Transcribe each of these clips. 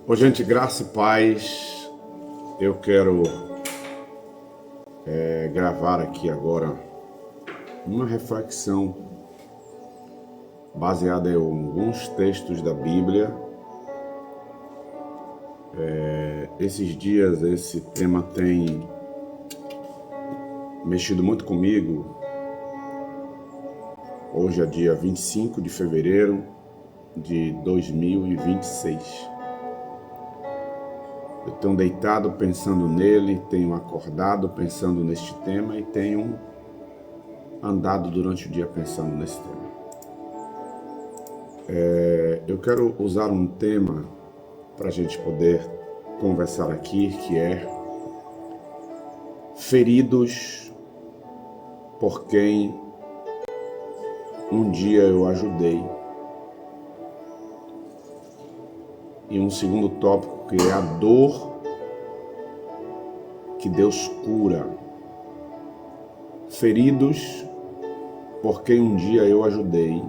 Ô, gente, graça e paz. Eu quero gravar aqui agora uma reflexão baseada em alguns textos da Bíblia. Esses dias esse tema tem mexido muito comigo. Hoje é dia 25 de fevereiro de 2026. Eu tenho deitado pensando nele, tenho acordado pensando neste tema e tenho andado durante o dia pensando nesse tema. Eu quero usar um tema para a gente poder conversar aqui, que é feridos por quem um dia eu ajudei. E um segundo tópico, que é a dor que Deus cura. Feridos por quem um dia eu ajudei.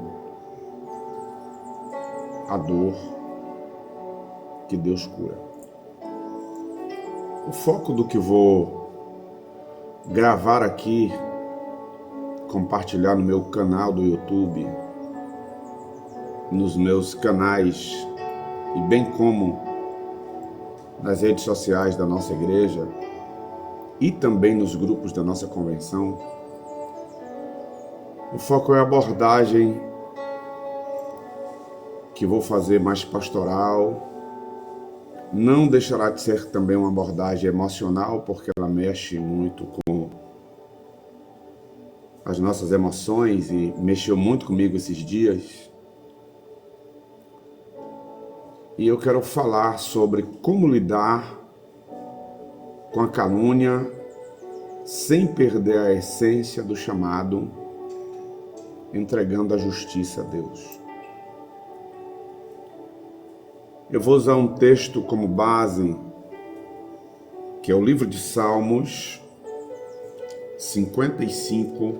A dor que Deus cura. O foco do que vou gravar aqui, compartilhar no meu canal do YouTube, nos meus canais e bem como nas redes sociais da nossa igreja e também nos grupos da nossa convenção, o foco é a abordagem que vou fazer mais pastoral. Não deixará de ser também uma abordagem emocional, porque ela mexe muito com as nossas emoções e mexeu muito comigo esses dias. E eu quero falar sobre como lidar com a calúnia sem perder a essência do chamado, entregando a justiça a Deus. Eu vou usar um texto como base, que é o livro de Salmos 55,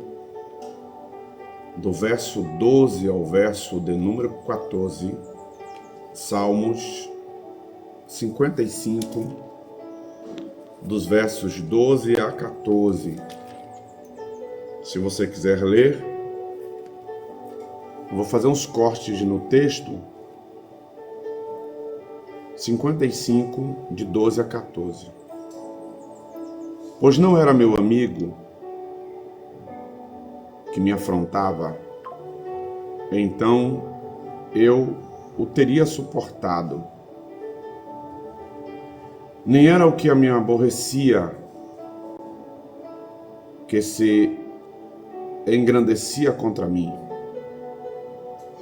do verso 12 ao verso de número 14. Salmos 55, dos versos 12 a 14. Se você quiser ler, eu vou fazer uns cortes no texto. 55, de 12 a 14. Pois não era meu amigo que me afrontava, então eu o teria suportado. Nem era o que me aborrecia que se engrandecia contra mim,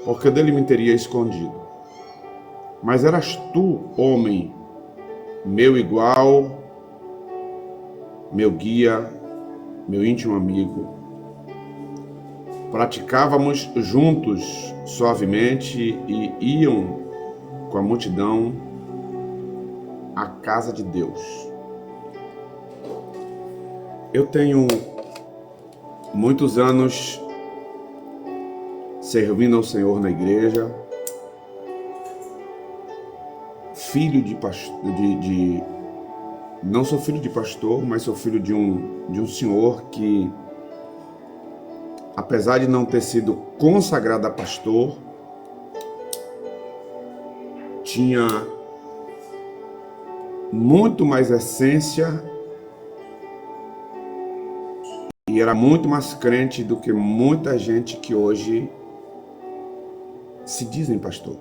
porque dele me teria escondido. Mas eras tu, homem, meu igual, meu guia, meu íntimo amigo. Praticávamos juntos suavemente e iam com a multidão à casa de Deus. Eu tenho muitos anos servindo ao Senhor na igreja, filho de pastor, não sou filho de pastor, mas sou filho de um senhor que, apesar de não ter sido consagrado a pastor, tinha muito mais essência e era muito mais crente do que muita gente que hoje se dizem pastor.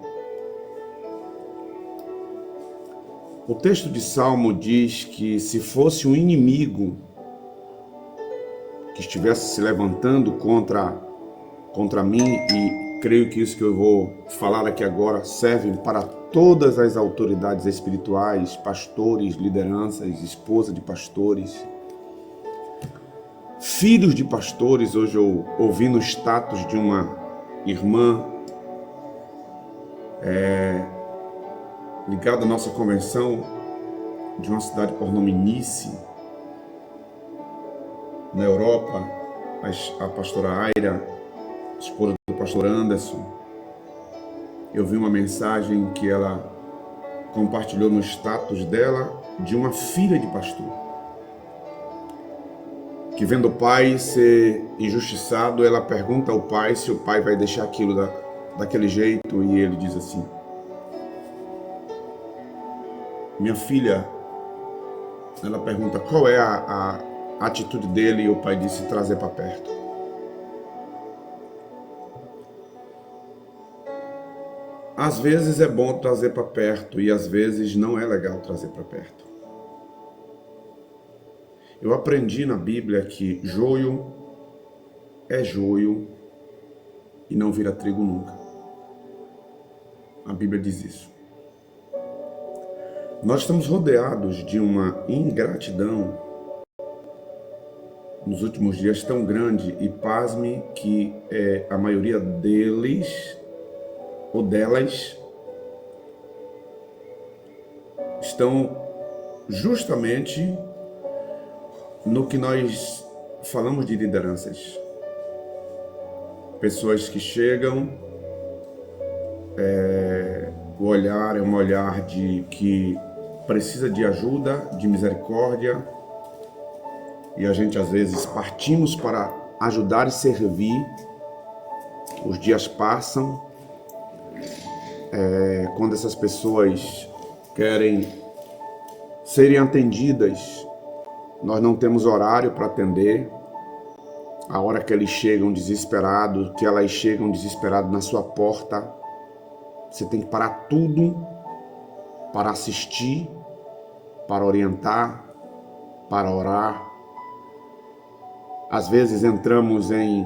O texto de Salmo diz que se fosse um inimigo que estivesse se levantando contra mim, e creio que isso que eu vou falar aqui agora serve para todas as autoridades espirituais, pastores, lideranças, esposa de pastores, filhos de pastores. Hoje eu ouvi no status de uma irmã ligada à nossa convenção, de uma cidade por nome Nice, na Europa, a pastora Aira, esposa do pastor Anderson. Eu vi uma mensagem que ela compartilhou no status dela de uma filha de pastor, que vendo o pai ser injustiçado, ela pergunta ao pai se o pai vai deixar aquilo daquele jeito, e ele diz assim: minha filha, ela pergunta qual é a atitude dele, e o pai disse: trazer para perto. Às vezes é bom trazer para perto e às vezes não é legal trazer para perto. Eu aprendi na Bíblia que joio é joio e não vira trigo nunca. A Bíblia diz isso. Nós estamos rodeados de uma ingratidão nos últimos dias tão grande, e pasme que a maioria deles ou delas estão justamente no que nós falamos de lideranças. Pessoas que chegam, o olhar é um olhar de que precisa de ajuda, de misericórdia, e a gente às vezes partimos para ajudar e servir. Os dias passam, quando essas pessoas querem serem atendidas, nós não temos horário para atender. A hora que eles chegam desesperados, na sua porta, você tem que parar tudo para assistir, para orientar, para orar. Às vezes entramos em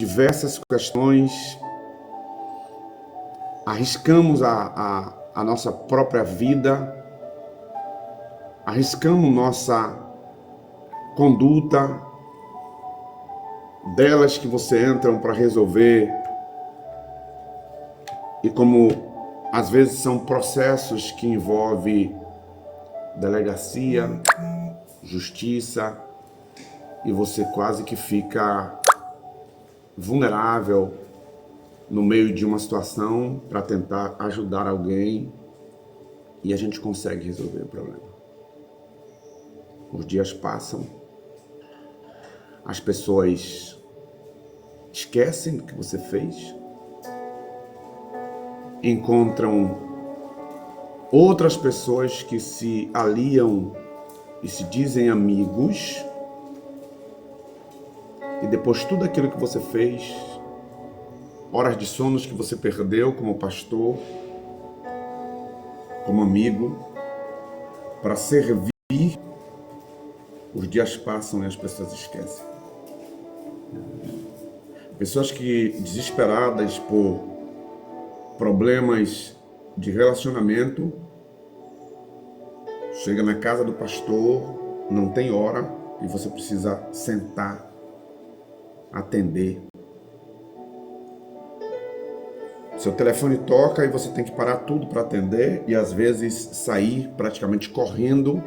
diversas questões, arriscamos a nossa própria vida, arriscamos nossa conduta, delas que você entra para resolver, e como às vezes são processos que envolvem delegacia, justiça, e você quase que fica vulnerável no meio de uma situação para tentar ajudar alguém, e a gente consegue resolver o problema. Os dias passam, as pessoas esquecem do que você fez, encontram outras pessoas que se aliam e se dizem amigos, e depois tudo aquilo que você fez, horas de sonos que você perdeu como pastor, como amigo, para servir, os dias passam e as pessoas esquecem. Pessoas que, desesperadas por problemas de relacionamento, chega na casa do pastor, não tem hora, e você precisa sentar, atender. Seu telefone toca e você tem que parar tudo para atender, e às vezes sair praticamente correndo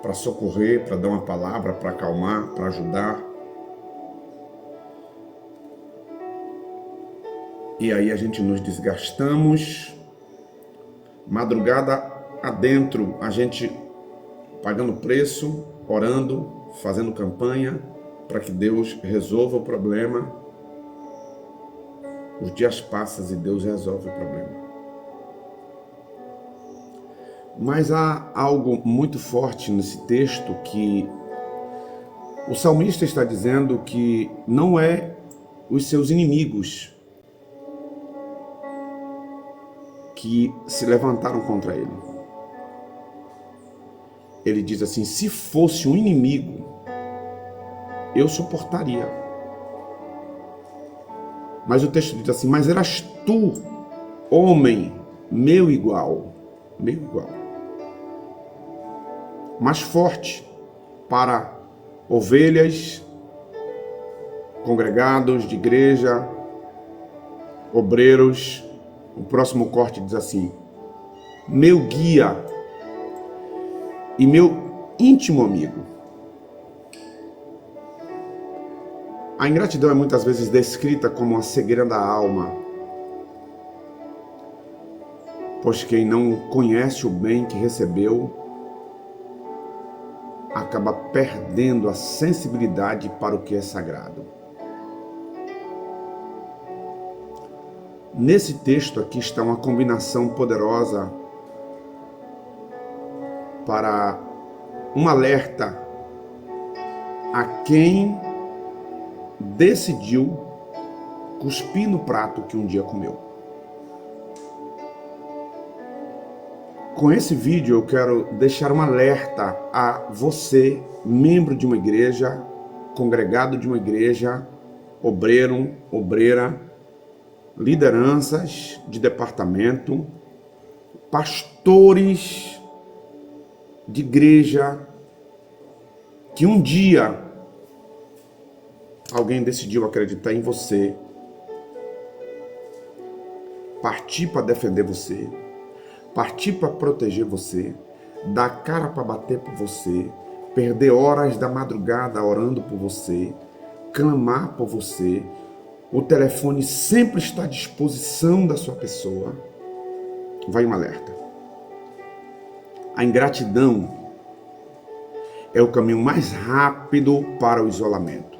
para socorrer, para dar uma palavra, para acalmar, para ajudar. E aí a gente nos desgastamos, madrugada adentro, a gente pagando preço, orando, fazendo campanha para que Deus resolva o problema. Os dias passam e Deus resolve o problema. Mas há algo muito forte nesse texto, que o salmista está dizendo que não é os seus inimigos que se levantaram contra ele. Ele diz assim: se fosse um inimigo, eu suportaria. Mas o texto diz assim: mas eras tu, homem, meu igual, mais forte para ovelhas, congregados de igreja, obreiros. O próximo corte diz assim: meu guia e meu íntimo amigo. A ingratidão é muitas vezes descrita como a cegueira da alma. pois quem não conhece o bem que recebeu acaba perdendo a sensibilidade para o que é sagrado. Nesse texto aqui está uma combinação poderosa para um alerta a quem decidiu cuspir no prato que um dia comeu. Com esse vídeo eu quero deixar um alerta a você, membro de uma igreja, congregado de uma igreja, obreiro, obreira, lideranças de departamento, pastores de igreja, que um dia alguém decidiu acreditar em você, partir para defender você, partir para proteger você, dar cara para bater por você, perder horas da madrugada orando por você, clamar por você, o telefone sempre está à disposição da sua pessoa. Vai um alerta. A ingratidão é o caminho mais rápido para o isolamento.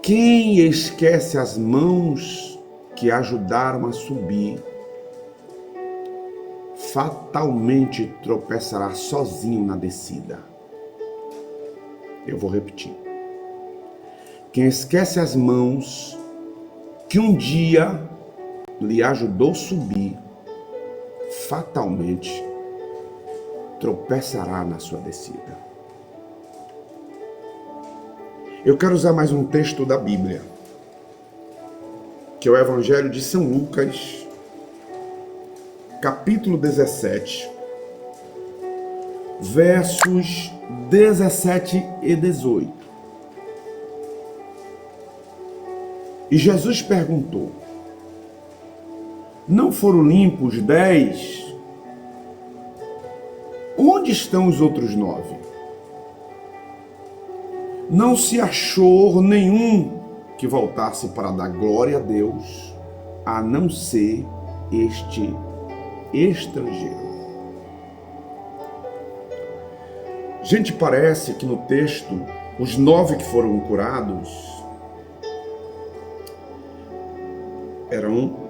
Quem esquece as mãos que ajudaram a subir, fatalmente tropeçará sozinho na descida. Eu vou repetir. Quem esquece as mãos que um dia lhe ajudou a subir, fatalmente tropeçará na sua descida. Eu quero usar mais um texto da Bíblia, que é o Evangelho de São Lucas, capítulo 17, versos 17 e 18. E Jesus perguntou: não foram limpos 10? Onde estão os outros 9? Não se achou nenhum que voltasse para dar glória a Deus, a não ser este estrangeiro. Gente, parece que no texto, os 9 que foram curados eram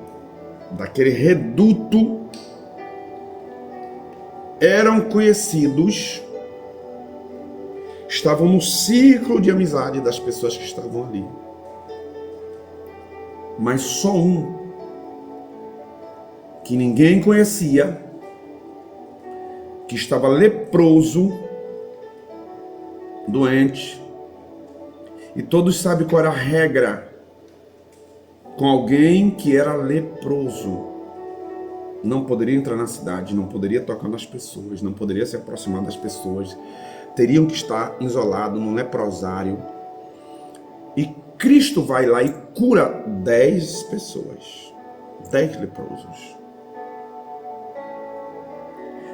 daquele reduto, eram conhecidos, estavam no círculo de amizade das pessoas que estavam ali. Mas só um, que ninguém conhecia, que estava leproso, doente, e todos sabem qual era a regra com alguém que era leproso. Não poderia entrar na cidade, não poderia tocar nas pessoas, não poderia se aproximar das pessoas, teriam que estar isolados num leprosário. E Cristo vai lá e cura 10 pessoas, 10 leprosos.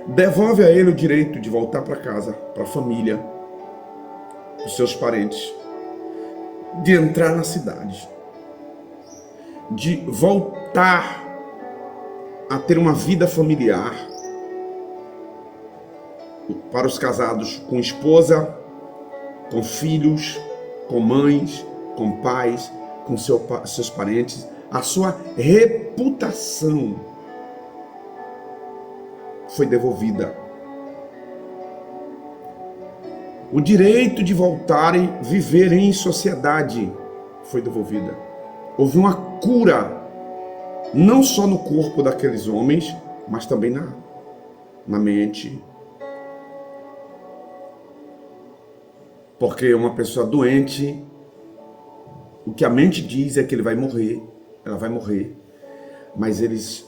Devolve a ele o direito de voltar para casa, para a família, para os seus parentes, de entrar na cidade, de voltar a ter uma vida familiar, para os casados com esposa, com filhos, com mães, com pais, com seus parentes. A sua reputação foi devolvida. O direito de voltar e viver em sociedade foi devolvida. Houve uma cura, não só no corpo daqueles homens, mas também na mente. Porque uma pessoa doente, o que a mente diz é que ele vai morrer, ela vai morrer, mas eles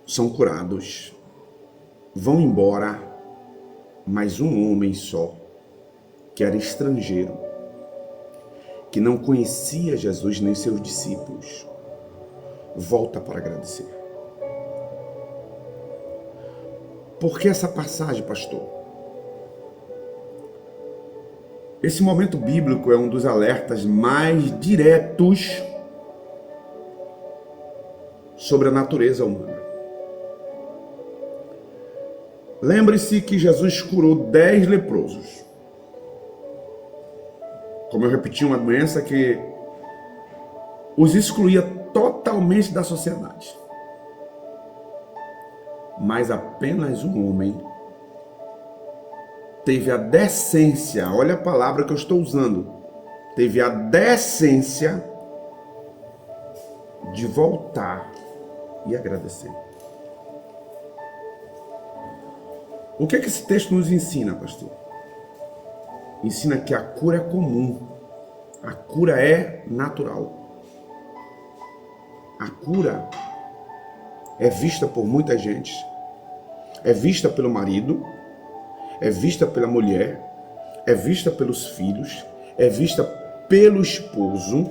são curados, vão embora, mas um homem só, que era estrangeiro, que não conhecia Jesus nem seus discípulos, volta para agradecer. Por que essa passagem, pastor? Esse momento bíblico é um dos alertas mais diretos sobre a natureza humana. Lembre-se que Jesus curou 10 leprosos. Como eu repeti, uma doença que os excluía totalmente da sociedade. Mas apenas um homem teve a decência, olha a palavra que eu estou usando, teve a decência de voltar e agradecer. O que é que esse texto nos ensina, pastor? Ensina que a cura é comum, a cura é natural. A cura é vista por muita gente, é vista pelo marido, é vista pela mulher, é vista pelos filhos, é vista pelo esposo,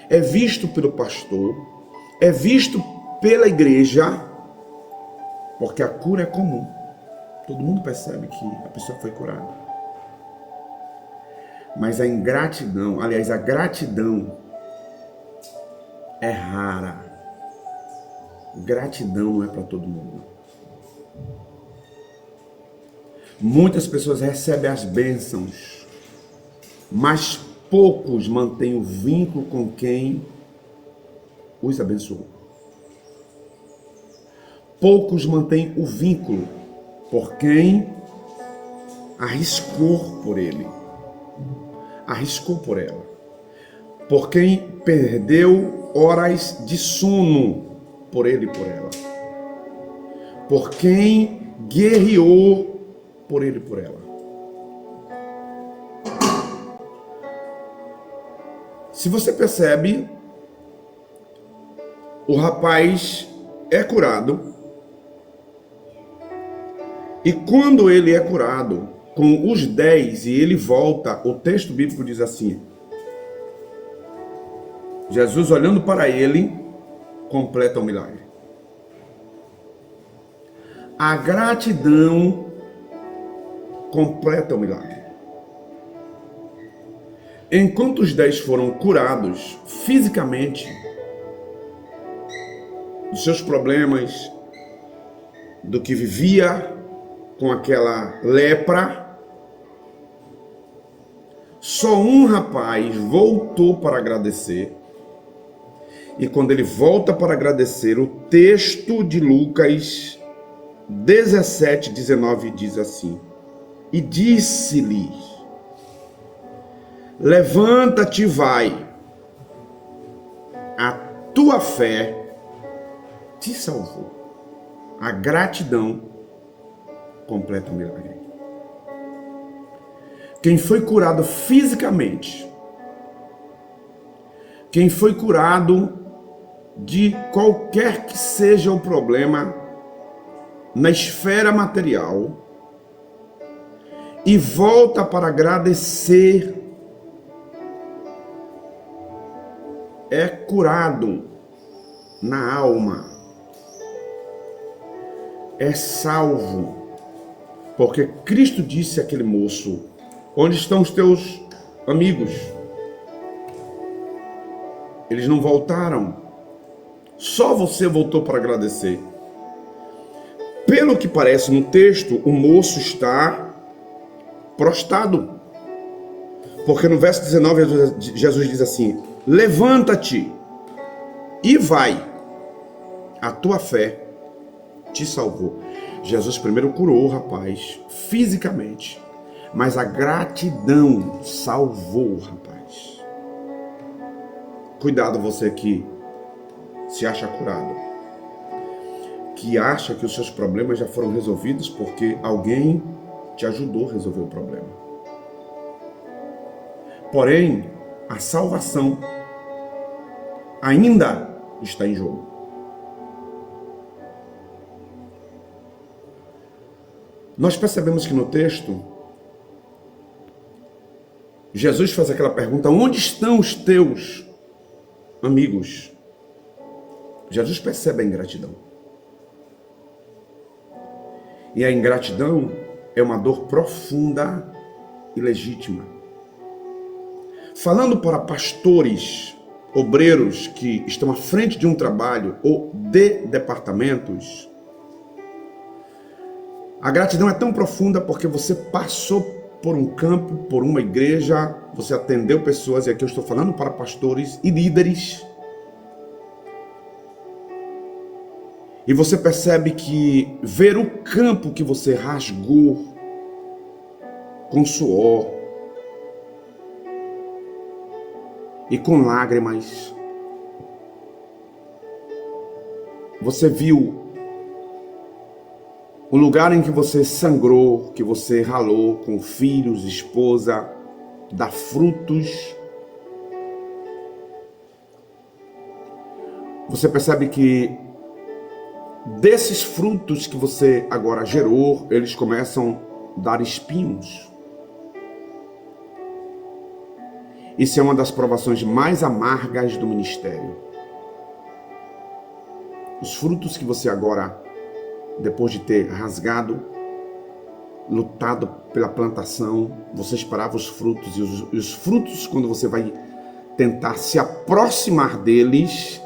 é visto pelo pastor, é visto pela igreja, porque a cura é comum. Todo mundo percebe que a pessoa foi curada. Mas a ingratidão, aliás, a gratidão é rara. Gratidão não é para todo mundo. Muitas pessoas recebem as bênçãos, mas poucos mantêm o vínculo com quem os abençoou. Poucos mantêm o vínculo por quem arriscou por ele, arriscou por ela, por quem perdeu horas de sono por ele e por ela, por quem guerreou por ele e por ela. Se você percebe, o rapaz é curado, e quando ele é curado com os 10 e ele volta, o texto bíblico diz assim: Jesus, olhando para ele, completa o milagre. A gratidão completa o milagre. Enquanto os 10 foram curados fisicamente dos seus problemas, do que vivia com aquela lepra, só um rapaz voltou para agradecer. E quando ele volta para agradecer, o texto de Lucas 17:19 diz assim: e disse-lhe: levanta-te e vai, a tua fé te salvou. A gratidão completa o milagre. Quem foi curado fisicamente, quem foi curado de qualquer que seja o problema na esfera material e volta para agradecer, é curado na alma, é salvo, porque Cristo disse àquele moço: onde estão os teus amigos? Eles não voltaram, só você voltou para agradecer. Pelo que parece no texto, o moço está prostrado, porque no verso 19 Jesus diz assim: levanta-te e vai, a tua fé te salvou. Jesus primeiro curou o rapaz fisicamente, mas a gratidão salvou o rapaz. Cuidado você que se acha curado, que acha que os seus problemas já foram resolvidos porque alguém te ajudou a resolver o problema. Porém, a salvação ainda está em jogo. Nós percebemos que no texto, Jesus faz aquela pergunta: onde estão os teus amigos? Jesus percebe a ingratidão. E a ingratidão é uma dor profunda e legítima. Falando para pastores obreiros que estão à frente de um trabalho ou de departamentos, a gratidão é tão profunda porque você passou por um campo, por uma igreja, você atendeu pessoas, e aqui eu estou falando para pastores e líderes, e você percebe que ver o campo que você rasgou com suor e com lágrimas, você viu o lugar em que você sangrou, que você ralou com filhos, esposa, dá frutos. Você percebe que desses frutos que você agora gerou, eles começam a dar espinhos. Isso é uma das provações mais amargas do ministério. Os frutos que você agora, depois de ter rasgado, lutado pela plantação, você esperava os frutos, e os frutos, quando você vai tentar se aproximar deles,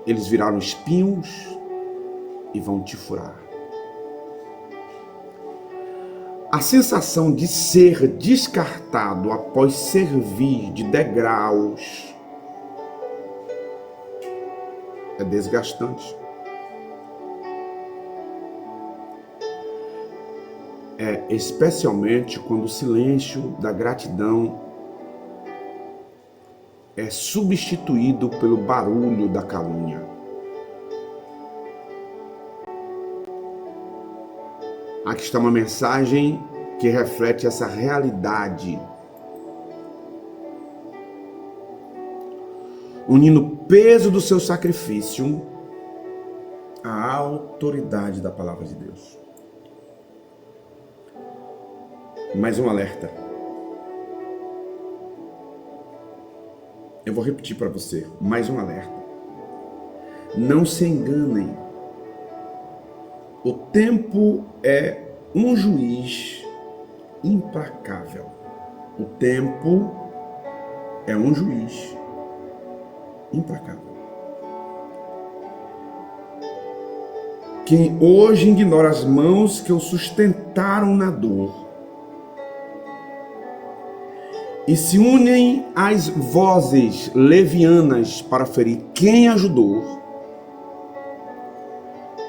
eles viraram espinhos e vão te furar. A sensação de ser descartado após servir de degraus é desgastante. Especialmente quando o silêncio da gratidão é substituído pelo barulho da calúnia. Aqui está uma mensagem que reflete essa realidade, unindo o peso do seu sacrifício à autoridade da palavra de Deus. Mais um alerta. Eu vou repetir para você, mais um alerta. Não se enganem. O tempo é um juiz implacável. O tempo é um juiz implacável. Quem hoje ignora as mãos que o sustentaram na dor e se unem às vozes levianas para ferir quem ajudou,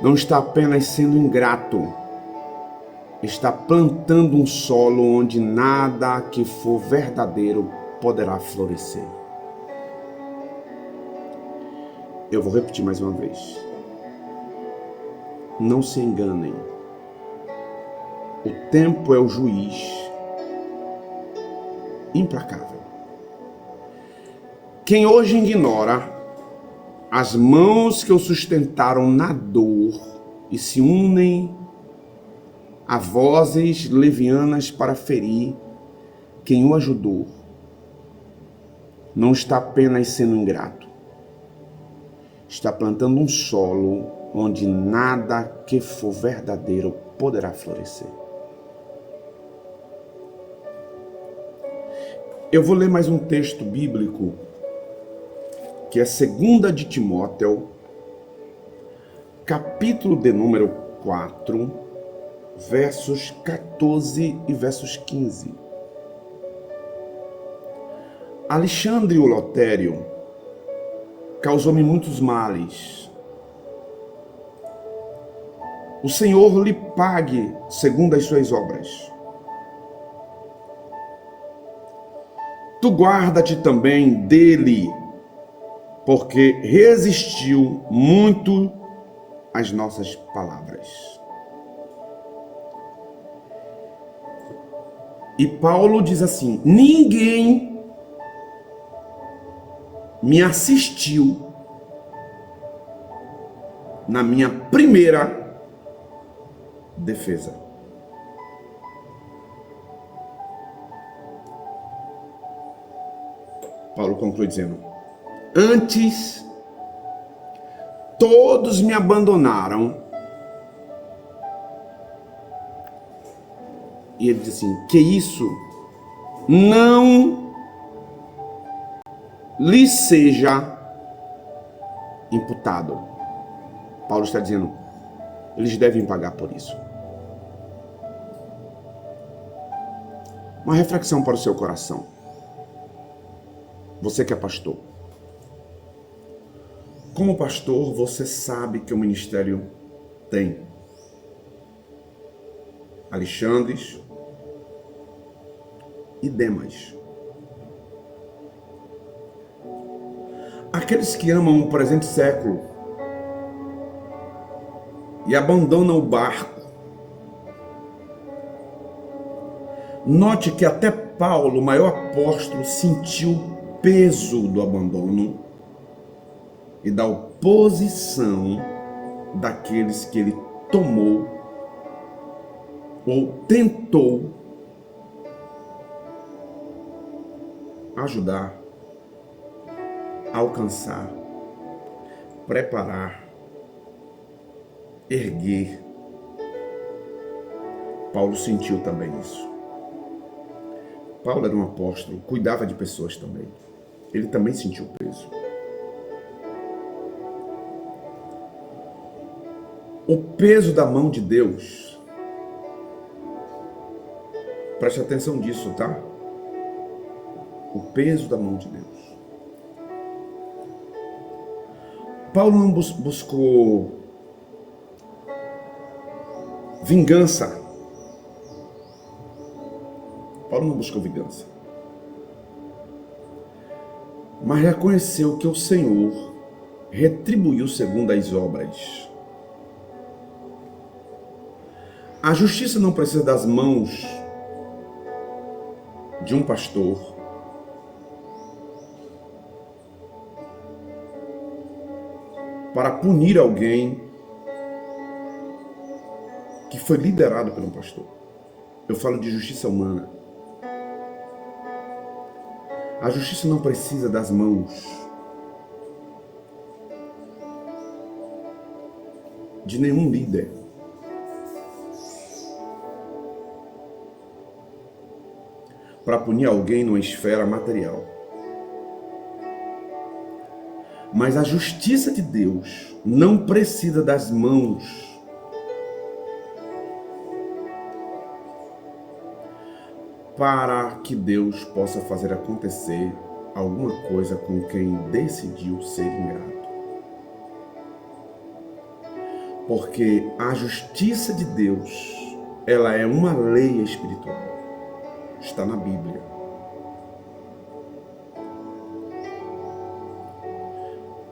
não está apenas sendo ingrato, está plantando um solo onde nada que for verdadeiro poderá florescer. Eu vou repetir mais uma vez. Não se enganem. O tempo é o juiz implacável. Quem hoje ignora as mãos que o sustentaram na dor e se unem a vozes levianas para ferir quem o ajudou, não está apenas sendo ingrato, está plantando um solo onde nada que for verdadeiro poderá florescer. Eu vou ler mais um texto bíblico, que é 2 de Timóteo, capítulo de número 4, versos 14 e versos 15. Alexandre o Lotério causou-me muitos males. O Senhor lhe pague segundo as suas obras. Tu guarda-te também dele, porque resistiu muito às nossas palavras. E Paulo diz assim: ninguém me assistiu na minha primeira defesa. Paulo conclui dizendo: antes, todos me abandonaram. E ele diz assim, que isso não lhe seja imputado. Paulo está dizendo, eles devem pagar por isso. Uma reflexão para o seu coração. Você que é pastor. Como pastor, você sabe que o ministério tem Alexandres e Demas. Aqueles que amam o presente século e abandonam o barco. Note que até Paulo, o maior apóstolo, sentiu o peso do abandono e da oposição daqueles que ele tomou ou tentou ajudar, alcançar, preparar, erguer. Paulo sentiu também isso. Paulo era um apóstolo, cuidava de pessoas também. Ele também sentiu o peso. O peso da mão de Deus. Preste atenção nisso, tá? O peso da mão de Deus. Paulo não buscou vingança. Paulo não buscou vingança. Mas reconheceu que o Senhor retribuiu segundo as obras. A justiça não precisa das mãos de um pastor para punir alguém que foi liderado por um pastor. Eu falo de justiça humana. A justiça não precisa das mãos de nenhum líder. Para punir alguém numa esfera material. Mas a justiça de Deus não precisa das mãos para que Deus possa fazer acontecer alguma coisa com quem decidiu ser ingrato. Porque a justiça de Deus, ela é uma lei espiritual. Está na Bíblia.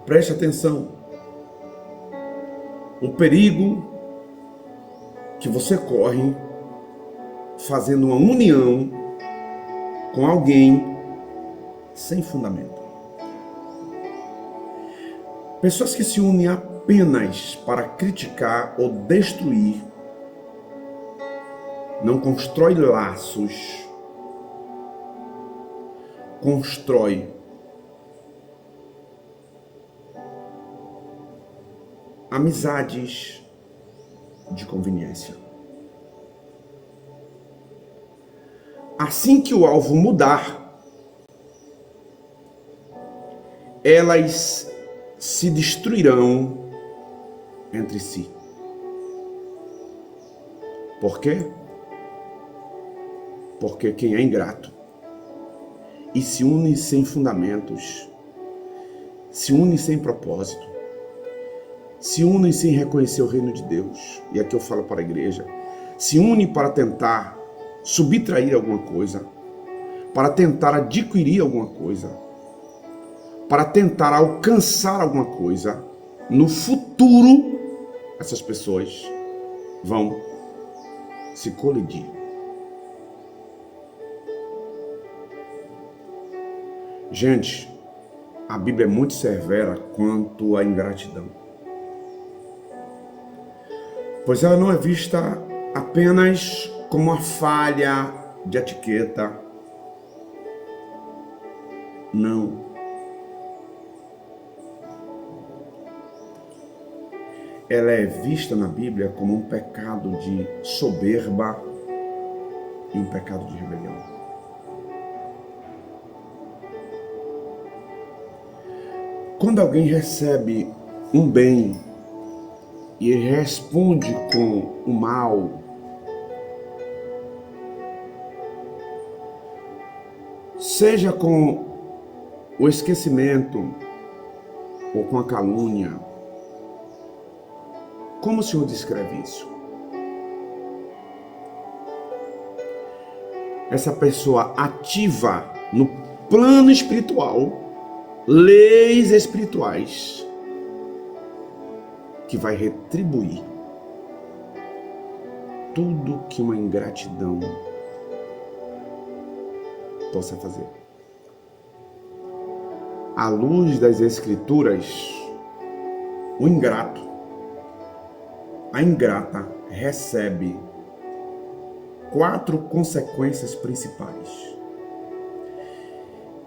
Preste atenção. O perigo que você corre fazendo uma união com alguém sem fundamento. Pessoas que se unem apenas para criticar ou destruir, não constrói laços, constrói amizades de conveniência. Assim que o alvo mudar, elas se destruirão entre si. Por quê? Porque quem é ingrato e se une sem fundamentos, se une sem propósito, se une sem reconhecer o reino de Deus, e aqui eu falo para a igreja, se une para tentar subtrair alguma coisa, para tentar adquirir alguma coisa, para tentar alcançar alguma coisa, no futuro, essas pessoas vão se colidir. Gente, a Bíblia é muito severa quanto à ingratidão. Pois ela não é vista apenas como uma falha de etiqueta. Não. Ela é vista na Bíblia como um pecado de soberba e um pecado de rebelião. Quando alguém recebe um bem e responde com o mal, seja com o esquecimento ou com a calúnia, como o Senhor descreve isso? Essa pessoa ativa no plano espiritual leis espirituais que vai retribuir tudo que uma ingratidão possa fazer. À luz das Escrituras, o ingrato, a ingrata recebe 4 consequências principais.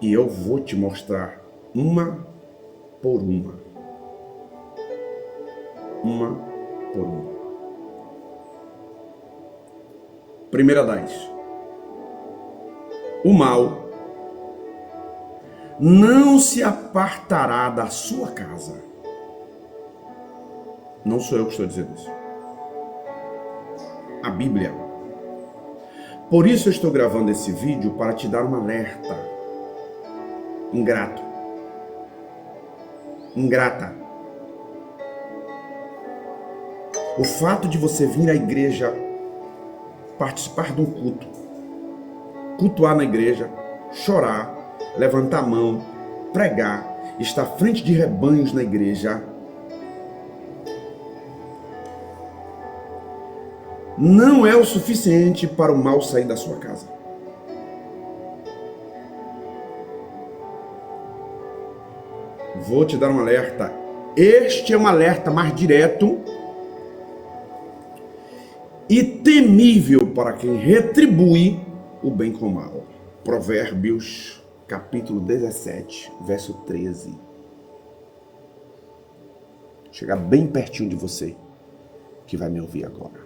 E eu vou te mostrar uma por uma. Uma por uma. Primeira das: o mal não se apartará da sua casa. Não sou eu que estou dizendo isso. A Bíblia. Por isso eu estou gravando esse vídeo para te dar um alerta. Ingrato. Ingrata. O fato de você vir à igreja, participar de um culto, cultuar na igreja, chorar, levantar a mão, pregar, estar à frente de rebanhos na igreja, não é o suficiente para o mal sair da sua casa. Vou te dar um alerta. Este é um alerta mais direto e temível para quem retribui o bem com o mal. Provérbios, capítulo 17, verso 13. Chegar bem pertinho de você, que vai me ouvir agora,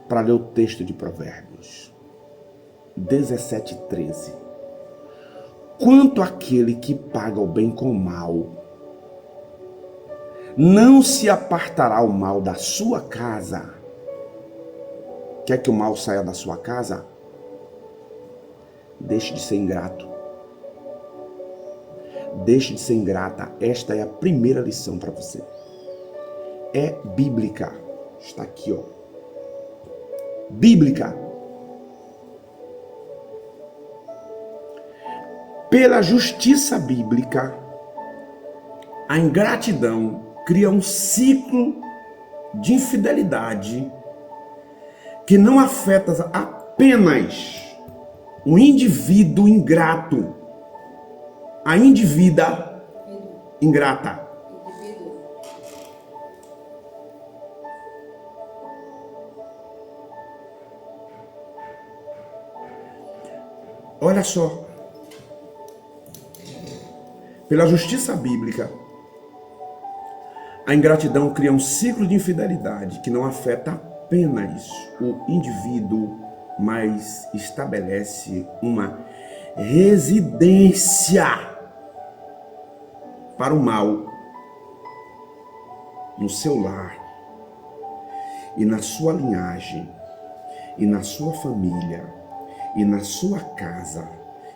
para ler o texto de Provérbios 17, 13. Quanto àquele que paga o bem com o mal, não se apartará o mal da sua casa. Quer que o mal saia da sua casa? Deixe de ser ingrato. Deixe de ser ingrata. Esta é a primeira lição para você. É bíblica. Está aqui, ó. Bíblica. Pela justiça bíblica, a ingratidão cria um ciclo de infidelidade que não afeta apenas o indivíduo ingrato, a indívida ingrata. Olha só. Pela justiça bíblica, a ingratidão cria um ciclo de infidelidade que não afeta apenas o indivíduo, mas estabelece uma residência para o mal no seu lar e na sua linhagem e na sua família e na sua casa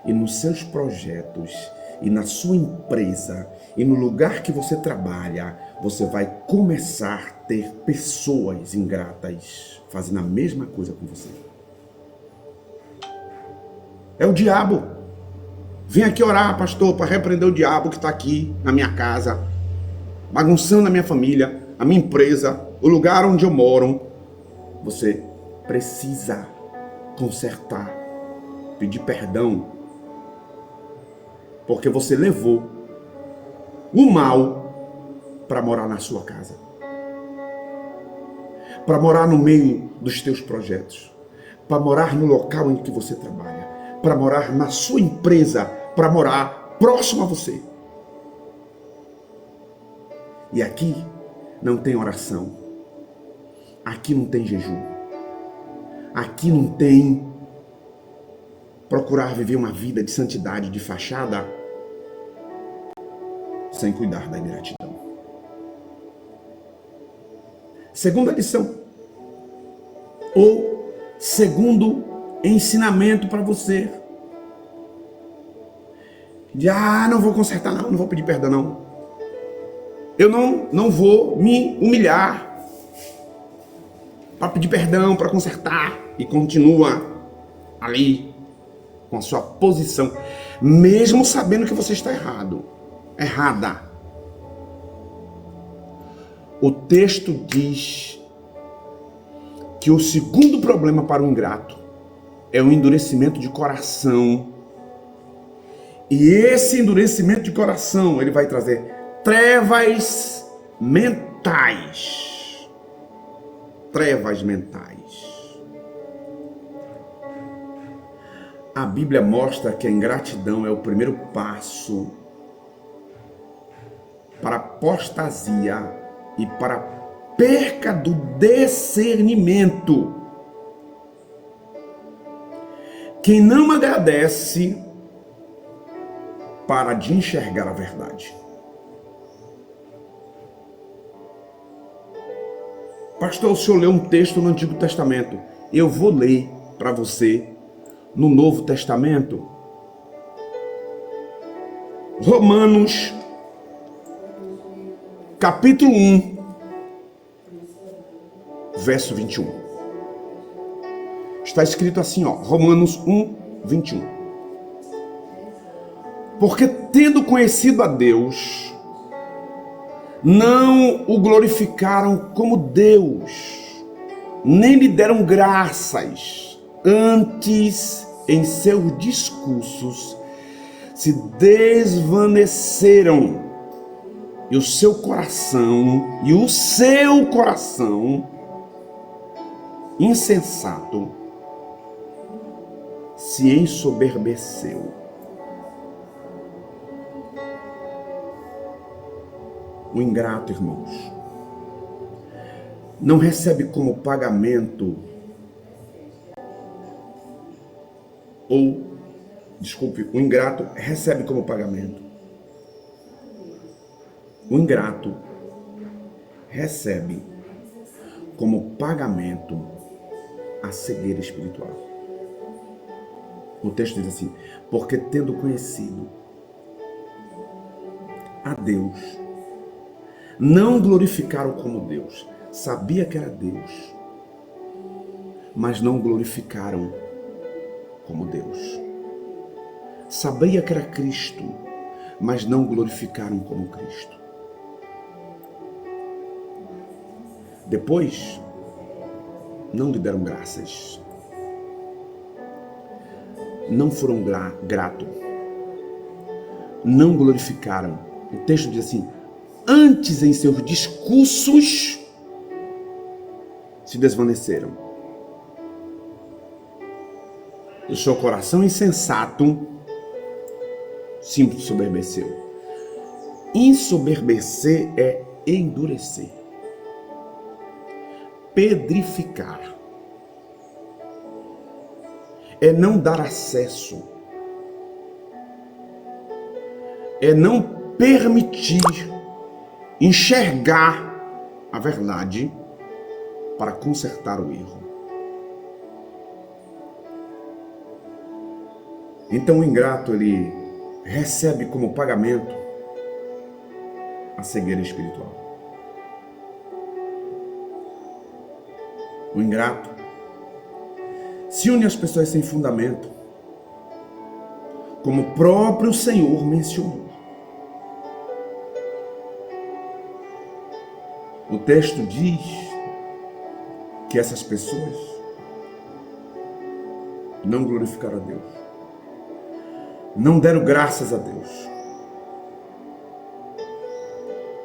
e nos seus projetos e na sua empresa e no lugar que você trabalha. Você vai começar a ter pessoas ingratas fazendo a mesma coisa com você. É o diabo. Vem aqui orar, pastor, para repreender o diabo que está aqui na minha casa, bagunçando a minha família, a minha empresa, o lugar onde eu moro. Você precisa consertar, pedir perdão, porque você levou o mal para morar na sua casa, para morar no meio dos teus projetos, para morar no local em que você trabalha, para morar na sua empresa, para morar próximo a você. E aqui não tem oração, aqui não tem jejum, aqui não tem procurar viver uma vida de santidade, de fachada. sem cuidar da ingratidão. Segunda lição, ou segundo ensinamento para você. Não vou consertar não vou pedir perdão não. Eu não vou me humilhar para pedir perdão, para consertar. E continua ali com a sua posição, mesmo sabendo que você está errada. O texto diz que o segundo problema para o ingrato é o endurecimento de coração. E esse endurecimento de coração, ele vai trazer trevas mentais. Trevas mentais. A Bíblia mostra que a ingratidão é o primeiro passo para a apostasia e para a perca do discernimento. Quem não agradece para de enxergar a verdade. Pastor, o senhor leu um texto no Antigo Testamento. Eu vou ler para você no Novo Testamento. Romanos, capítulo 1, verso 21. Está escrito assim, Romanos 1, 21. Porque tendo conhecido a Deus, não o glorificaram como Deus, nem lhe deram graças, antes em seus discursos se desvaneceram, e o seu coração insensato se ensoberbeceu. O ingrato, irmãos, não recebe como pagamento o ingrato recebe como pagamento. O ingrato recebe como pagamento a cegueira espiritual. O texto diz assim: porque tendo conhecido a Deus, não glorificaram como Deus. Sabia que era Deus, mas não glorificaram como Deus. Sabia que era Cristo, mas não glorificaram como Cristo. Depois, não lhe deram graças. Não foram gratos. Não glorificaram. O texto diz assim: antes em seus discursos se desvaneceram. O seu coração insensato se ensoberbeceu. Ensoberbecer é endurecer, pedrificar, é não dar acesso, é não permitir enxergar a verdade para consertar o erro. Então o ingrato, ele recebe como pagamento a cegueira espiritual. O ingrato se une às pessoas sem fundamento, como o próprio Senhor mencionou. O texto diz que essas pessoas não glorificaram a Deus, não deram graças a Deus.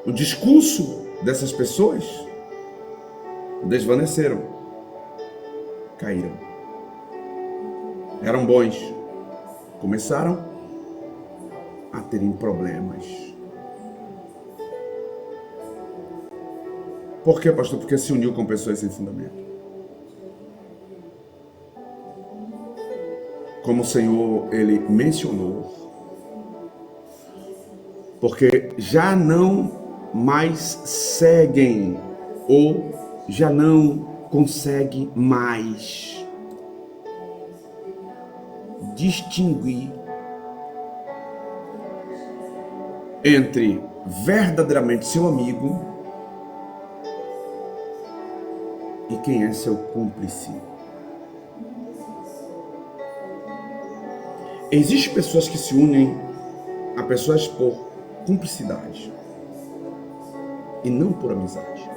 O discurso dessas pessoas desvaneceram, caíram. Eram bons, começaram a terem problemas. Por quê, pastor? Porque se uniu com pessoas sem fundamento. Como o Senhor, ele mencionou. Porque já não mais seguem ou já não consegue mais distinguir entre verdadeiramente seu amigo e quem é seu cúmplice. Existem pessoas que se unem a pessoas por cumplicidade e não por amizade.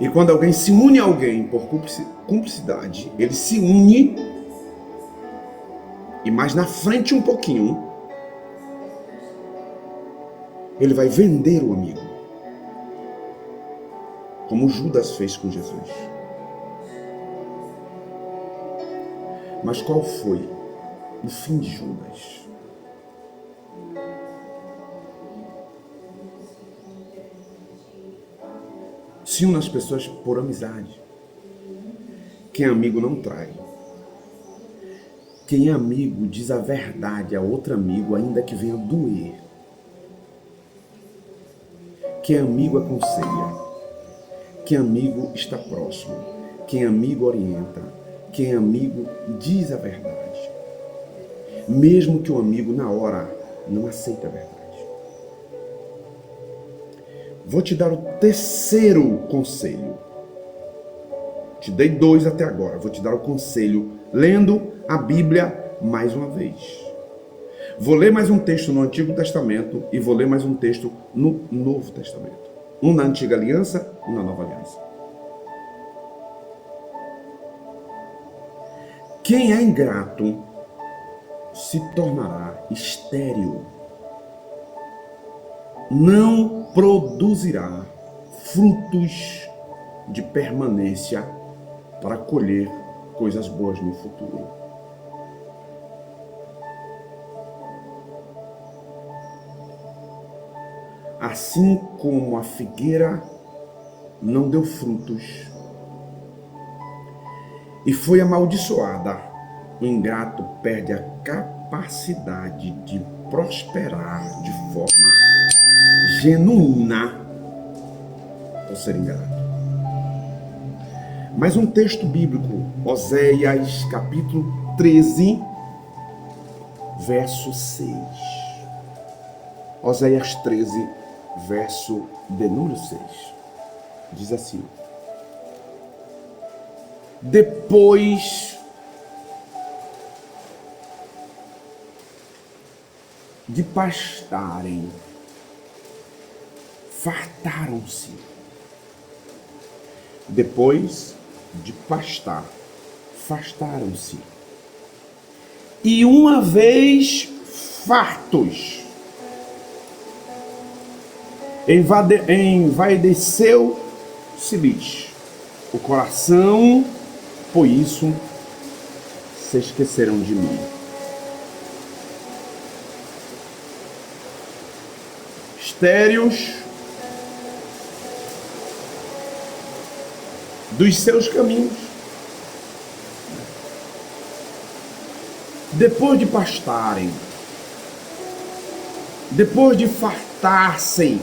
E quando alguém se une a alguém por cumplicidade, ele se une e mais na frente um pouquinho, ele vai vender o amigo, como Judas fez com Jesus. Mas qual foi o fim de Judas? Se une as pessoas por amizade. Quem é amigo não trai. Quem é amigo diz a verdade a outro amigo, ainda que venha doer. Quem é amigo aconselha. Quem é amigo está próximo. Quem é amigo orienta. Quem é amigo diz a verdade. Mesmo que o amigo na hora não aceite a verdade. Vou te dar o terceiro conselho. Te dei 2 até agora. Vou te dar o conselho lendo a Bíblia mais uma vez. Vou ler mais um texto no Antigo Testamento e vou ler mais um texto no Novo Testamento. Um na Antiga Aliança e na Nova Aliança. Quem é ingrato se tornará estéril. Não produzirá frutos de permanência para colher coisas boas no futuro. Assim como a figueira não deu frutos e foi amaldiçoada, o ingrato perde a capacidade de prosperar de forma genuína por ser ingrato. Mais um texto bíblico, Oséias capítulo 13, verso 6. Oséias 13, verso de número 6. Diz assim: depois de pastarem, fartaram-se. Depois de pastar, fartaram-se. E uma vez fartos, envaideceu-se-lhes o coração, por isso se esqueceram de mim. Estéreos dos seus caminhos. Depois de pastarem, depois de fartar-se,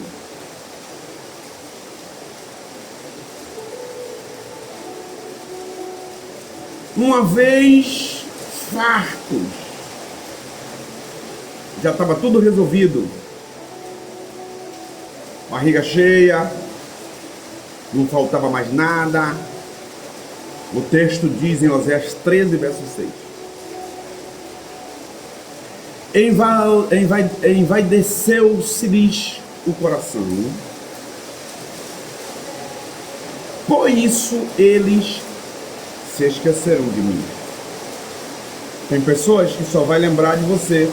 uma vez fartos, já estava tudo resolvido, barriga cheia, não faltava mais nada. O texto diz em Oséias 13, verso 6. Envaideceu-se-lhes o coração, por isso eles se esqueceram de mim. Tem pessoas que só vai lembrar de você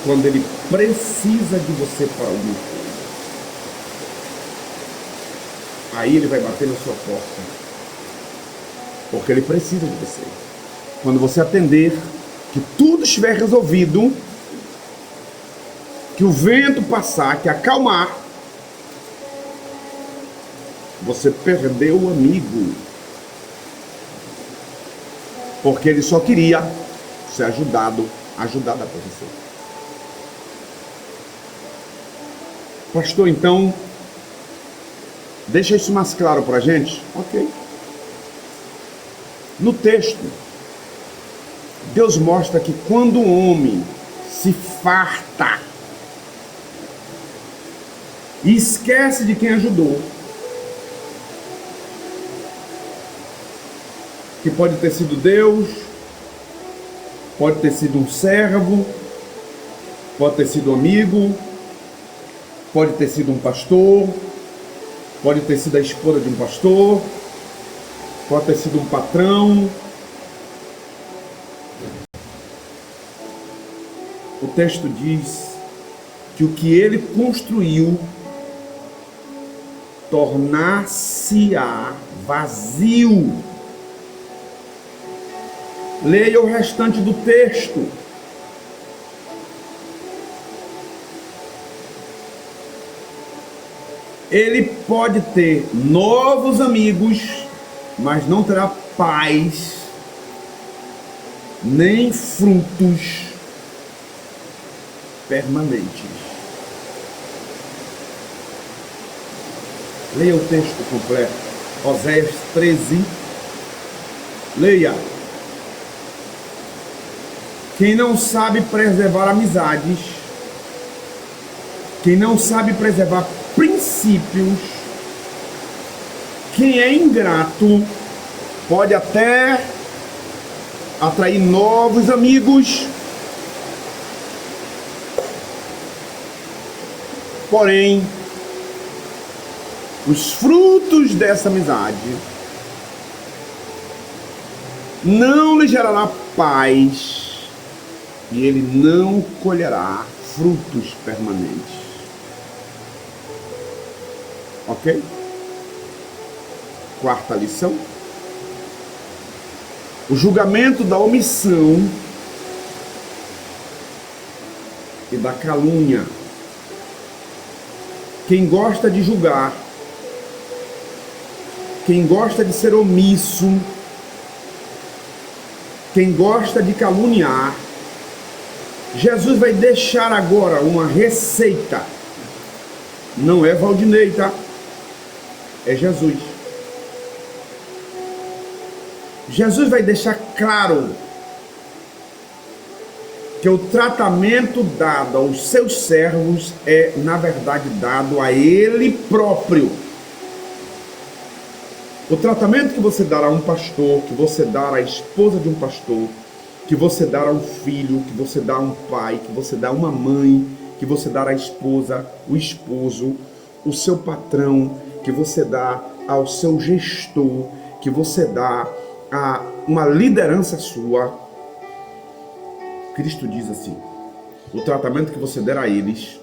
quando ele precisa de você para alguma coisa. Aí ele vai bater na sua porta, porque ele precisa de você. Quando você atender, que tudo estiver resolvido, que o vento passar, que acalmar, você perdeu o amigo, porque ele só queria ser ajudada por você. Pastor, então, deixa isso mais claro para a gente? Ok. No texto, Deus mostra que quando o homem se farta e esquece de quem ajudou, que pode ter sido Deus, pode ter sido um servo, pode ter sido um amigo, pode ter sido um pastor, pode ter sido a esposa de um pastor, pode ter sido um patrão. O texto diz que o que ele construiu tornar-se-á vazio. Leia o restante do texto. Ele pode ter novos amigos, mas não terá paz, nem frutos permanentes. Leia o texto completo. Oséias 13. Leia. Quem não sabe preservar amizades, quem não sabe preservar princípios, quem é ingrato, pode até atrair novos amigos, porém, os frutos dessa amizade não lhe gerará paz e ele não colherá frutos permanentes. Ok? Quarta lição. O julgamento da omissão e da calúnia. Quem gosta de julgar, quem gosta de ser omisso, quem gosta de caluniar, Jesus vai deixar agora uma receita. Não é Valdinei, tá? É Jesus. Jesus vai deixar claro que o tratamento dado aos seus servos é, na verdade, dado a ele próprio. O tratamento que você dará a um pastor, que você dará à esposa de um pastor, que você dará a um filho, que você dá a um pai, que você dá a uma mãe, que você dá à esposa, o esposo, o seu patrão, que você dá ao seu gestor, que você dá a uma liderança sua. Cristo diz assim: o tratamento que você der a eles,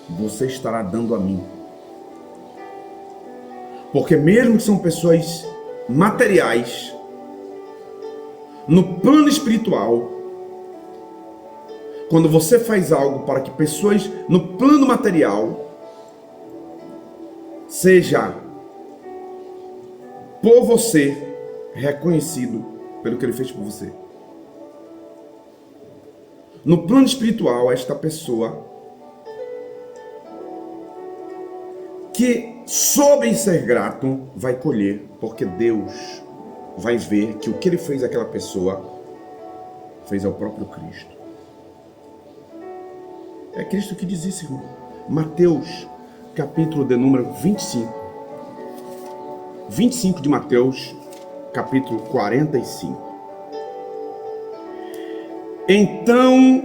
você estará dando a mim. Porque mesmo que são pessoas materiais, no plano espiritual, quando você faz algo para que pessoas no plano material seja por você reconhecido pelo que ele fez por você. No plano espiritual, esta pessoa que soube ser grato vai colher, porque Deus vai ver que o que ele fez àquela pessoa fez ao próprio Cristo. É Cristo que diz isso, irmão. Mateus, capítulo de número 25. 25 de Mateus, capítulo 45. Então,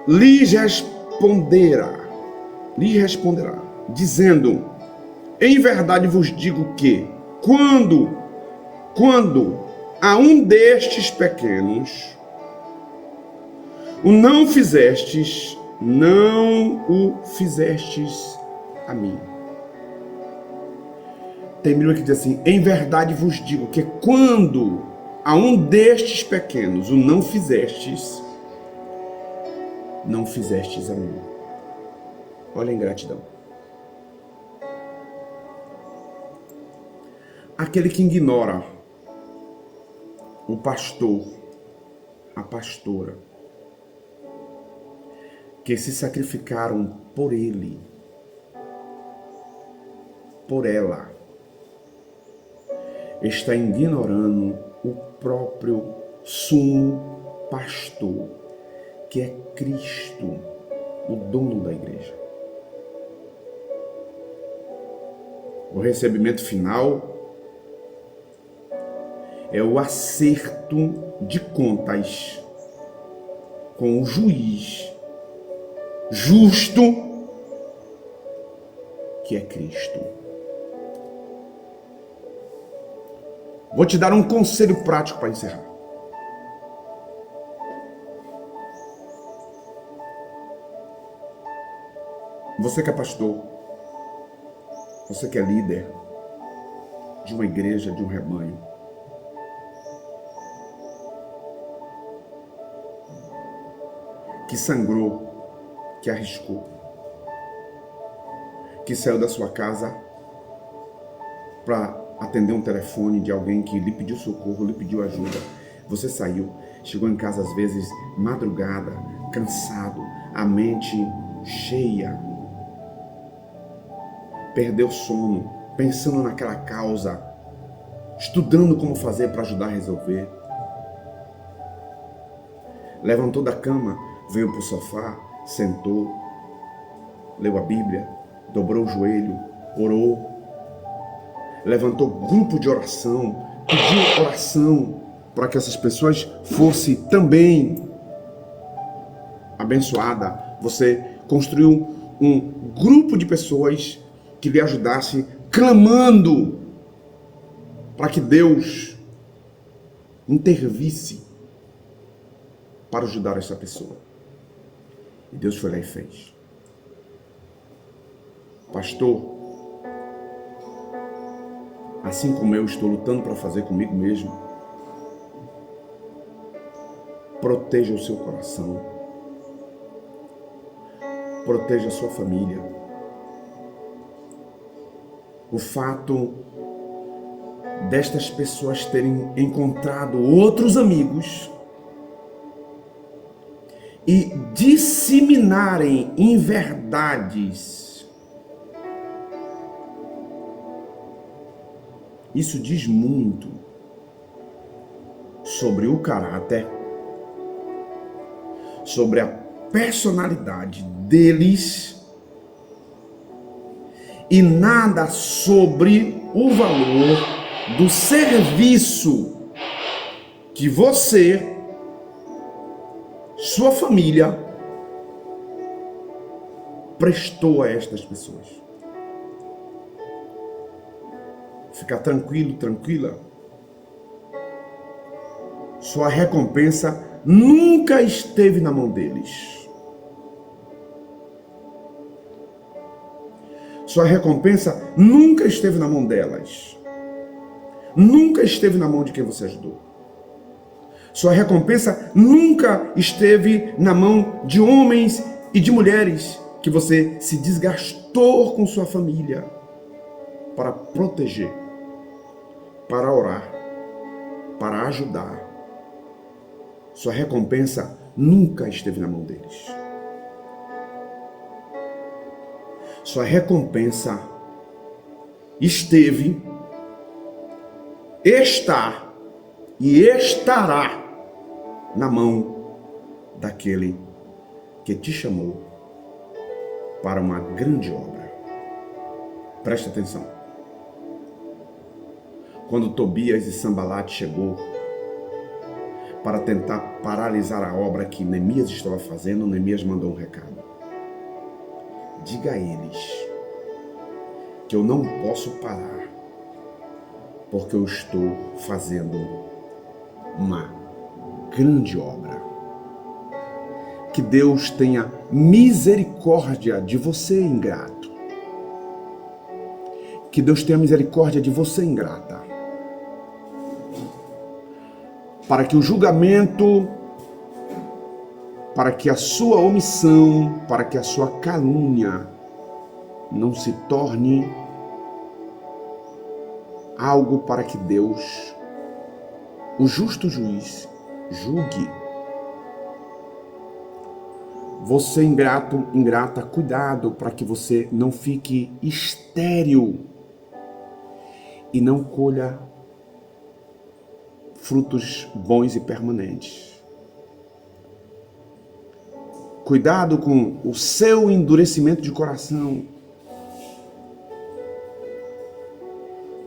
lhes responderá, dizendo: em verdade vos digo que, quando a um destes pequenos o não o fizestes a mim. Tem Bíblia que diz assim: em verdade vos digo que quando a um destes pequenos o não fizestes a mim. Olha a ingratidão. Aquele que ignora o pastor, a pastora, que se sacrificaram por ele, por ela, está ignorando o próprio sumo pastor, que é Cristo, o dono da igreja. O recebimento final é o acerto de contas com o juiz justo, que é Cristo. Vou te dar um conselho prático para encerrar. Você que é pastor, você que é líder de uma igreja, de um rebanho, que sangrou, que arriscou, que saiu da sua casa para atender um telefone de alguém que lhe pediu socorro, lhe pediu ajuda. Você saiu, chegou em casa às vezes madrugada, cansado, a mente cheia, perdeu sono, pensando naquela causa, estudando como fazer para ajudar a resolver. Levantou da cama, veio para o sofá, sentou, leu a Bíblia, dobrou o joelho, orou, levantou grupo de oração, pediu oração para que essas pessoas fossem também abençoadas. Você construiu um grupo de pessoas que lhe ajudasse, clamando para que Deus intervisse para ajudar essa pessoa. E Deus foi lá e fez. Pastor, assim como eu estou lutando para fazer comigo mesmo, proteja o seu coração, proteja a sua família. O fato destas pessoas terem encontrado outros amigos e disseminarem inverdades, isso diz muito sobre o caráter, sobre a personalidade deles e nada sobre o valor do serviço que você, sua família, prestou a estas pessoas. Fica tranquilo, tranquila. Sua recompensa nunca esteve na mão deles. Sua recompensa nunca esteve na mão delas. Nunca esteve na mão de quem você ajudou. Sua recompensa nunca esteve na mão de homens e de mulheres que você se desgastou com sua família para proteger, para orar, para ajudar. Sua recompensa nunca esteve na mão deles. Sua recompensa esteve, está e estará na mão daquele que te chamou para uma grande obra. Preste atenção. Quando Tobias e Sambalate chegou para tentar paralisar a obra que Neemias estava fazendo, Neemias mandou um recado. Diga a eles que eu não posso parar, porque eu estou fazendo uma grande obra. Que Deus tenha misericórdia de você, ingrato. Que Deus tenha misericórdia de você, ingrata. Para que o julgamento, para que a sua omissão, para que a sua calúnia não se torne algo para que Deus, o justo juiz, julgue. Você ingrato, ingrata, cuidado para que você não fique estéril e não colha frutos bons e permanentes. Cuidado com o seu endurecimento de coração,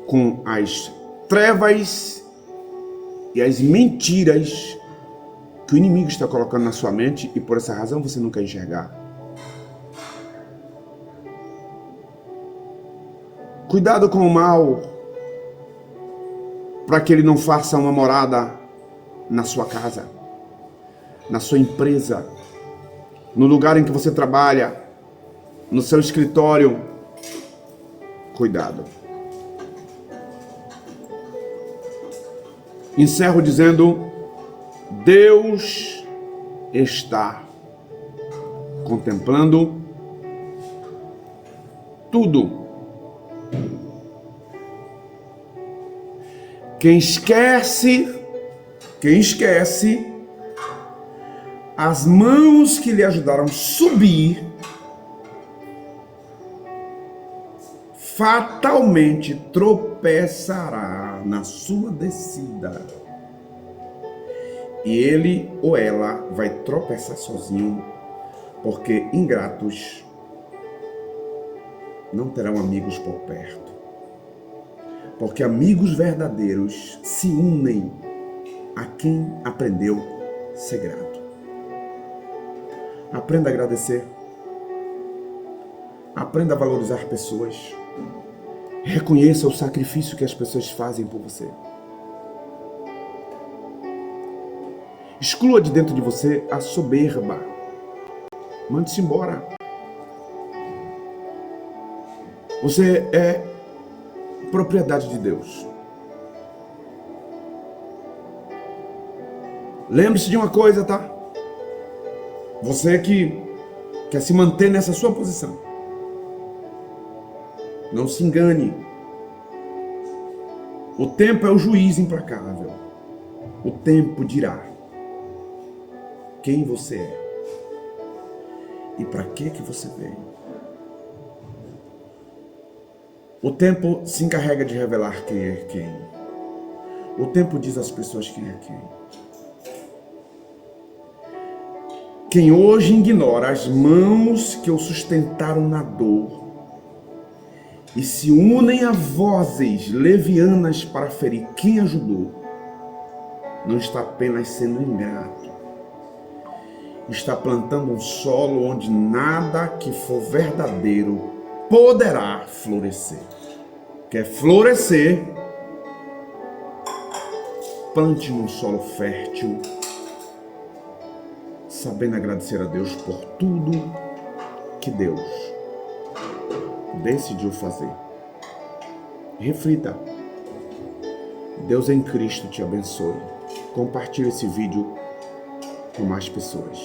com as trevas e as mentiras que o inimigo está colocando na sua mente e por essa razão você não quer enxergar. Cuidado com o mal, para que ele não faça uma morada na sua casa, na sua empresa, no lugar em que você trabalha, no seu escritório. Cuidado. Encerro dizendo: Deus está contemplando tudo. Quem esquece as mãos que lhe ajudaram a subir, fatalmente tropeçará na sua descida. E ele ou ela vai tropeçar sozinho, porque ingratos não terão amigos por perto. Porque amigos verdadeiros se unem a quem aprendeu a ser grato. Aprenda a agradecer. Aprenda a valorizar pessoas. Reconheça o sacrifício que as pessoas fazem por você. Exclua de dentro de você a soberba. Mande-se embora. Você é propriedade de Deus. Lembre-se de uma coisa, tá? Você que quer se manter nessa sua posição, não se engane. O tempo é o juiz implacável. O tempo dirá quem você é e para que você veio. O tempo se encarrega de revelar quem é quem. O tempo diz às pessoas quem é quem. Quem hoje ignora as mãos que o sustentaram na dor e se unem a vozes levianas para ferir quem ajudou, não está apenas sendo ingrato, está plantando um solo onde nada que for verdadeiro poderá florescer. Quer florescer? Plante num solo fértil, sabendo agradecer a Deus por tudo que Deus decidiu fazer. Reflita. Deus em Cristo te abençoe. Compartilhe esse vídeo com mais pessoas.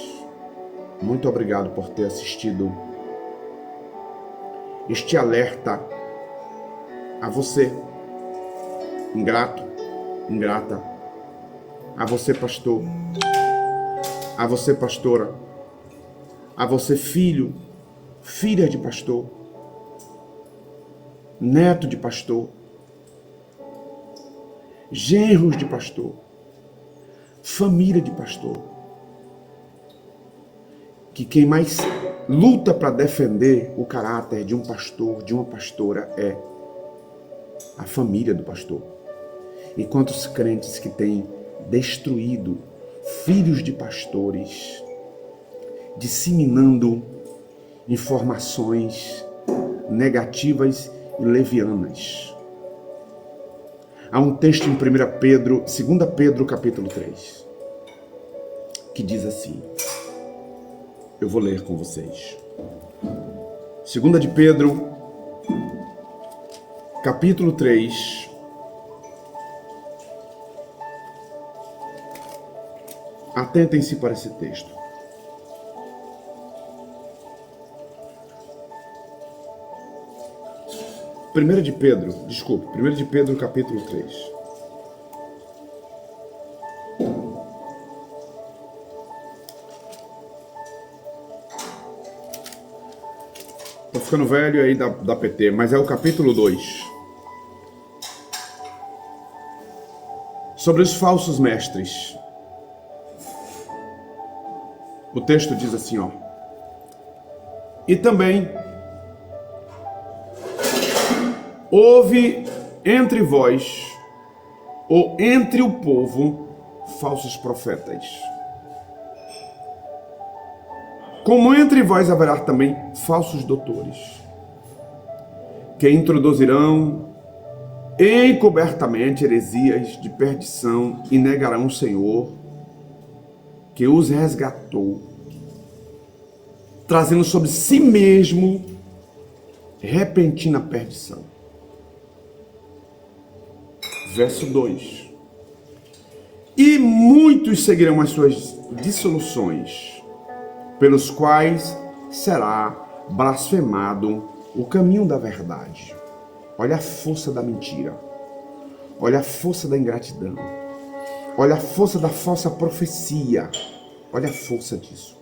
Muito obrigado por ter assistido este alerta a você, ingrato, ingrata, a você, pastor, a você, pastora, a você, filho, filha de pastor, neto de pastor, genros de pastor, família de pastor, que quem mais luta para defender o caráter de um pastor, de uma pastora, é a família do pastor. E quantos crentes que têm destruído filhos de pastores, disseminando informações negativas e levianas. Há um texto em 2 Pedro capítulo 3, que diz assim, eu vou ler com vocês. 2 de Pedro, capítulo 3, atentem-se para esse texto. Primeira de Pedro, capítulo 3. Tô ficando velho aí da PT, mas é o capítulo 2. Sobre os falsos mestres. O texto diz assim, ó. E também houve entre vós, ou entre o povo, falsos profetas. Como entre vós haverá também falsos doutores, que introduzirão encobertamente heresias de perdição e negarão o Senhor, que os resgatou, trazendo sobre si mesmo repentina perdição. Verso 2. E muitos seguirão as suas dissoluções, pelos quais será blasfemado o caminho da verdade. Olha a força da mentira. Olha a força da ingratidão. Olha a força da falsa profecia. Olha a força disso.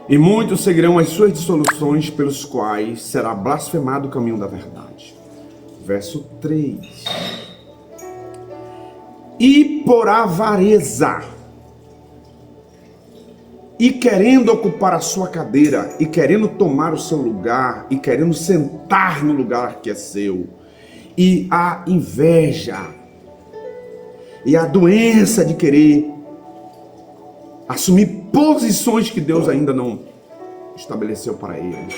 E muitos seguirão as suas dissoluções, pelos quais será blasfemado o caminho da verdade. Verso 3. E por avareza, e querendo ocupar a sua cadeira, e querendo tomar o seu lugar, e querendo sentar no lugar que é seu, e a inveja, e a doença de querer assumir posições que Deus ainda não estabeleceu para eles.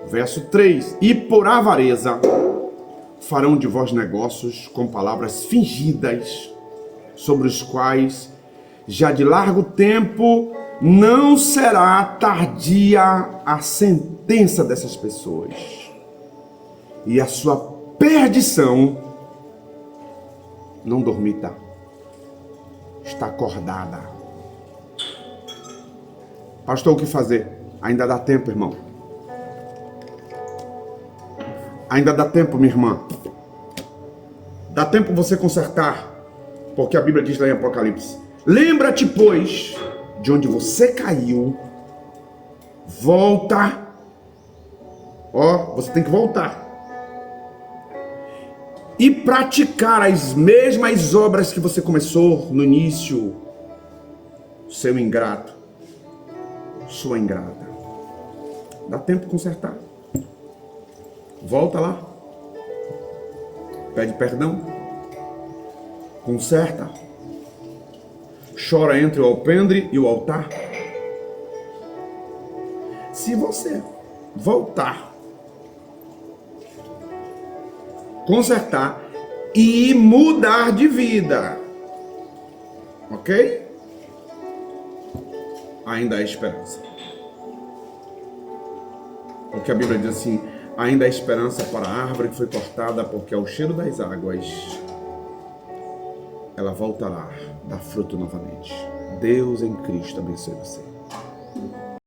Verso 3. E por avareza farão de vós negócios com palavras fingidas, sobre os quais já de largo tempo não será tardia a sentença dessas pessoas, e a sua perdição não dormita, está acordada. Pastor, o que fazer? Ainda dá tempo, irmão. Ainda dá tempo, minha irmã. Dá tempo você consertar, porque a Bíblia diz lá em Apocalipse: lembra-te, pois, de onde você caiu, volta. Ó, você tem que voltar. E praticar as mesmas obras que você começou no início, seu ingrato, sua ingrata. Dá tempo de consertar. Volta lá. Pede perdão. Conserta. Chora entre o alpendre e o altar. Se você voltar, consertar e mudar de vida, ok? Ainda há esperança. Porque a Bíblia diz assim: ainda há esperança para a árvore que foi cortada, porque ao cheiro das águas ela voltará a dar fruto novamente. Deus em Cristo abençoe você.